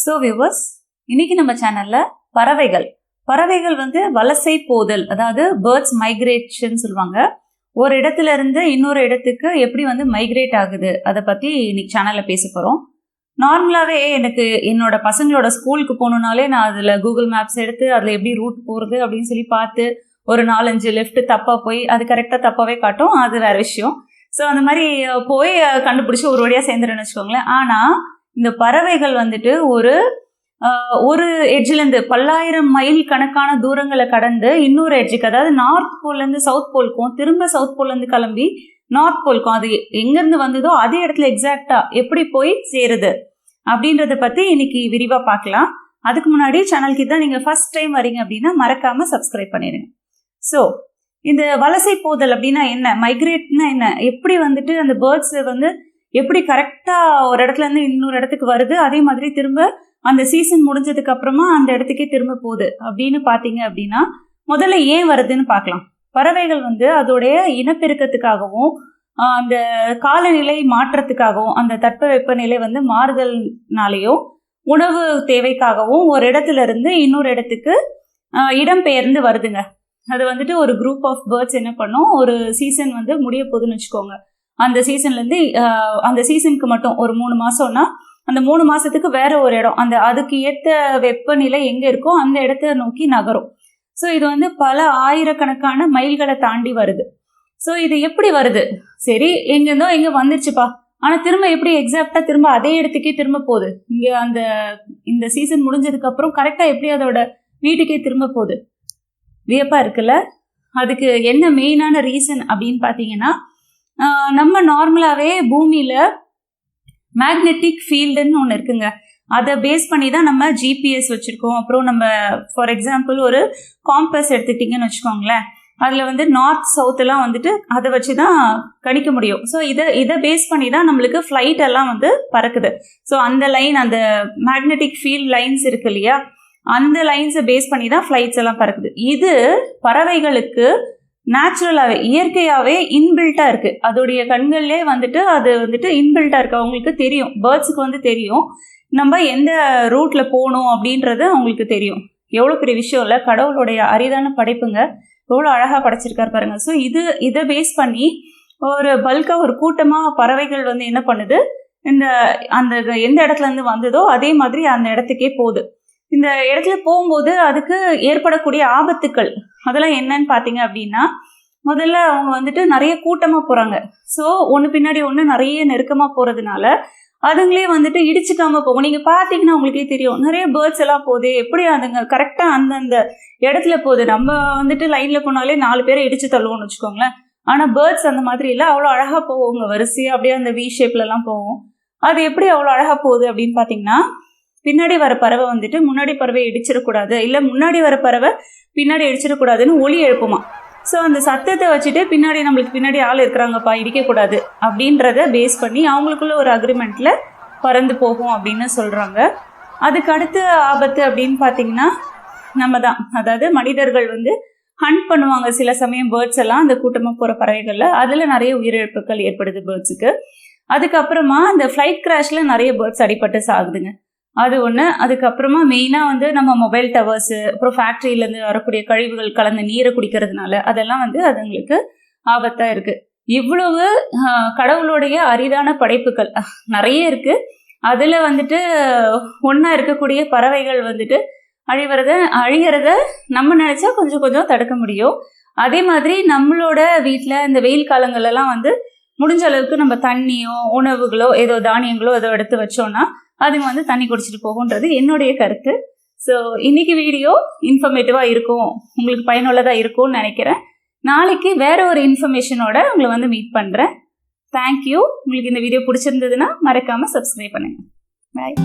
So viewers, இன்னைக்கு நம்ம சேனல்ல பறவைகள் வந்து வலசை போதல், அதாவது பேர்ட்ஸ் மைக்ரேஷன் சொல்லுவாங்க. ஒரு இடத்துல இருந்து இன்னொரு இடத்துக்கு எப்படி வந்து மைக்ரேட் ஆகுது அதை பத்தி இன்னைக்கு சேனல்ல பேச போறோம். நார்மலாவே எனக்கு என்னோட பசங்களோட ஸ்கூலுக்கு போகணுன்னாலே நான் அதுல கூகுள் மேப்ஸ் எடுத்து அதுல எப்படி ரூட் போறது அப்படின்னு சொல்லி பார்த்து ஒரு 4-5 லெஃப்ட் தப்பா போய் அது கரெக்டா தப்பாவே காட்டும், அது வேற விஷயம். ஸோ அந்த மாதிரி போய் கண்டுபிடிச்சி ஒரு வழியா சேர்ந்துருன்னு வச்சுக்கோங்களேன். ஆனா இந்த பறவைகள் வந்துட்டு ஒரு எட்ஜ்லேருந்து 10,000 மைல் கணக்கான தூரங்களை கடந்து இன்னொரு எட்ஜுக்கு, அதாவது நார்த் போல்லேருந்து சவுத் போலுக்கும், திரும்ப சவுத் போல்லேருந்து கிளம்பி நார்த் போலுக்கும், அது எங்கேருந்து வந்ததோ அதே இடத்துல எக்ஸாக்டா எப்படி போய் சேருது அப்படின்றத பற்றி இன்னைக்கு விரிவாக பார்க்கலாம். அதுக்கு முன்னாடி சேனலுக்கு தான் நீங்கள் ஃபர்ஸ்ட் டைம் வரீங்க அப்படின்னா மறக்காமல் சப்ஸ்கிரைப் பண்ணிடுங்க. ஸோ இந்த வலசை போதல் அப்படின்னா என்ன, மைக்ரேட்னா என்ன, எப்படி வந்துட்டு அந்த பேர்ட்ஸ் வந்து எப்படி கரெக்டாக ஒரு இடத்துல இருந்து இன்னொரு இடத்துக்கு வருது, அதே மாதிரி திரும்ப அந்த சீசன் முடிஞ்சதுக்கு அப்புறமா அந்த இடத்துக்கே திரும்ப போகுது அப்படின்னு பார்த்தீங்க அப்படின்னா முதல்ல ஏன் வருதுன்னு பார்க்கலாம். பறவைகள் வந்து அதோடைய இனப்பெருக்கத்துக்காகவும் அந்த காலநிலை மாற்றத்துக்காகவும் அந்த தட்பவெப்பநிலை வந்து மாறுதல்னாலேயும் உணவு தேவைக்காகவும் ஒரு இடத்துல இருந்து இன்னொரு இடத்துக்கு இடம்பெயர்ந்து வருதுங்க. அது வந்துட்டு ஒரு குரூப் ஆஃப் பேர்ட்ஸ் என்ன பண்ணும், ஒரு சீசன் வந்து முடிய போகுதுன்னு வச்சுக்கோங்க. அந்த சீசன்லேருந்து அந்த சீசனுக்கு மட்டும் ஒரு 3 மாதம்னா அந்த 3 மாதத்துக்கு வேற ஒரு இடம், அதுக்கு ஏற்ற வெப்பநிலை எங்கே இருக்கோ அந்த இடத்த நோக்கி நகரும். ஸோ இது வந்து பல ஆயிரக்கணக்கான மைல்களை தாண்டி வருது. ஸோ இது எப்படி வருது, சரி எங்கேருந்தோ எங்கே வந்துருச்சுப்பா, ஆனால் திரும்ப எப்படி எக்ஸாக்டாக திரும்ப அதே இடத்துக்கே திரும்ப போகுது, இங்கே இந்த சீசன் முடிஞ்சதுக்கப்புறம் கரெக்டாக எப்படி அதோட வீட்டுக்கே திரும்ப போகுது, வியப்பாக இருக்குல்ல. அதுக்கு என்ன மெயினான ரீசன் அப்படின்னு பார்த்தீங்கன்னா, நம்ம நார்மலாகவே பூமியில் மேக்னெட்டிக் ஃபீல்டுன்னு ஒன்று இருக்குங்க. அதை பேஸ் பண்ணி தான் நம்ம ஜிபிஎஸ் வச்சுருக்கோம். அப்புறம் நம்ம ஃபார் எக்ஸாம்பிள் ஒரு காம்பஸ் எடுத்துக்கிட்டிங்கன்னு வச்சுக்கோங்களேன், அதில் வந்து நார்த் சவுத்தெல்லாம் வந்துட்டு அதை வச்சு தான் கணிக்க முடியும். ஸோ இதை பேஸ் பண்ணி தான் நம்மளுக்கு ஃப்ளைட் எல்லாம் வந்து பறக்குது. ஸோ அந்த லைன், அந்த மேக்னெட்டிக் ஃபீல்ட் லைன்ஸ் இருக்கு இல்லையா, அந்த லைன்ஸை பேஸ் பண்ணி தான் ஃப்ளைட்ஸ் எல்லாம் பறக்குது. இது பறவைகளுக்கு நேச்சுரலாகவே இயற்கையாகவே இன்பில்ட்டாக இருக்குது. அதோடைய கண்கள்லே வந்துட்டு அது வந்துட்டு இன்பில்ட்டாக இருக்குது. அவங்களுக்கு தெரியும், பேர்ட்ஸுக்கு வந்து தெரியும் நம்ம எந்த ரூட்டில் போகணும் அப்படின்றது அவங்களுக்கு தெரியும். எவ்வளோ பெரிய விஷயம் இல்லை, கடவுளுடைய அரிதான படைப்புங்க, எவ்வளோ அழகாக படைச்சிருக்காரு பாருங்கள். ஸோ இதை பேஸ் பண்ணி ஒரு பல்காக ஒரு கூட்டமாக பறவைகள் வந்து என்ன பண்ணுது, அந்த எந்த இடத்துலேருந்து வந்ததோ அதே மாதிரி அந்த இடத்துக்கே போகுது. இந்த இடத்துல போகும்போது அதுக்கு ஏற்படக்கூடிய ஆபத்துக்கள் அதெல்லாம் என்னன்னு பார்த்தீங்க அப்படின்னா, முதல்ல அவங்க வந்துட்டு நிறைய கூட்டமாக போகிறாங்க. ஸோ ஒன்று பின்னாடி ஒன்று நிறைய நெருக்கமாக போகிறதுனால அதுங்களே வந்துட்டு இடிச்சுக்காமல் போகும். நீங்கள் பார்த்தீங்கன்னா உங்களுக்கே தெரியும், நிறைய பேர்ட்ஸ் எல்லாம் போகுது, எப்படி அதுங்க கரெக்டாக அந்தந்த இடத்துல போகுது. நம்ம வந்துட்டு லைனில் போனாலே 4 பேரை இடிச்சு தள்ளுவோம்னு வச்சுக்கோங்களேன். ஆனால் பேர்ட்ஸ் அந்த மாதிரி இல்லை, அவ்வளோ அழகாக போவோங்க, வரிசையாக அப்படியே அந்த வி ஷேப்லலாம் போவோம். அது எப்படி அவ்வளோ அழகாக போகுது அப்படின்னு பார்த்தீங்கன்னா, பின்னாடி வர பறவை வந்துட்டு முன்னாடி பறவை இடிச்சிடக்கூடாது, இல்லை முன்னாடி வர பறவை பின்னாடி இடிச்சிடக்கூடாதுன்னு ஒலி எழுப்புமா. ஸோ அந்த சத்தத்தை வச்சுட்டு நம்மளுக்கு பின்னாடி ஆள் இருக்கிறாங்கப்பா, இடிக்கக்கூடாது அப்படின்றத பேஸ் பண்ணி அவங்களுக்குள்ள ஒரு அக்ரிமெண்ட்டில் பறந்து போகும் அப்படின்னு சொல்கிறாங்க. அதுக்கு அடுத்த ஆபத்து அப்படின்னு பார்த்தீங்கன்னா நம்ம தான், அதாவது மனிதர்கள் வந்து ஹண்ட் பண்ணுவாங்க சில சமயம் பேர்ட்ஸ் எல்லாம் அந்த கூட்டமாக போகிற பறவைகளில், அதில் நிறைய உயிரிழப்புகள் ஏற்படுது பேர்ட்ஸுக்கு. அதுக்கப்புறமா இந்த ஃப்ளைட் கிராஷில் நிறைய பேர்ட்ஸ் அடிபட்டு சாகுதுங்க, அது ஒன்று. அதுக்கப்புறமா மெயினாக வந்து நம்ம மொபைல் டவர்ஸு, அப்புறம் ஃபேக்ட்ரியிலேருந்து வரக்கூடிய கழிவுகள் கலந்த நீரை குடிக்கிறதுனால அதெல்லாம் வந்து அதுங்களுக்கு ஆபத்தாக இருக்குது. இவ்வளவு கடவுளுடைய அரிதான படைப்புகள் நிறைய இருக்குது. அதில் வந்துட்டு ஒன்றா இருக்கக்கூடிய பறவைகள் வந்துட்டு அழிகிறத நம்ம நினச்சா கொஞ்சம் கொஞ்சம் தடுக்க முடியும். அதே மாதிரி நம்மளோட வீட்டில் இந்த வெயில் காலங்கள்லாம் வந்து முடிஞ்ச அளவுக்கு நம்ம தண்ணியோ உணவுகளோ ஏதோ தானியங்களோ ஏதோ எடுத்து வச்சோன்னா அதுங்க வந்து தண்ணி குடிச்சிட்டு போகுன்றது என்னுடைய கருத்து. ஸோ இன்னைக்கு வீடியோ இன்ஃபர்மேட்டிவாக இருக்கும், உங்களுக்கு பயனுள்ளதாக இருக்கும்னு நினைக்கிறேன். நாளைக்கு வேற ஒரு இன்ஃபர்மேஷனோட உங்களை வந்து மீட் பண்ணுறேன். தேங்க்யூ. உங்களுக்கு இந்த வீடியோ பிடிச்சிருந்ததுன்னா மறக்காமல் சப்ஸ்கிரைப் பண்ணுங்கள். பாய்.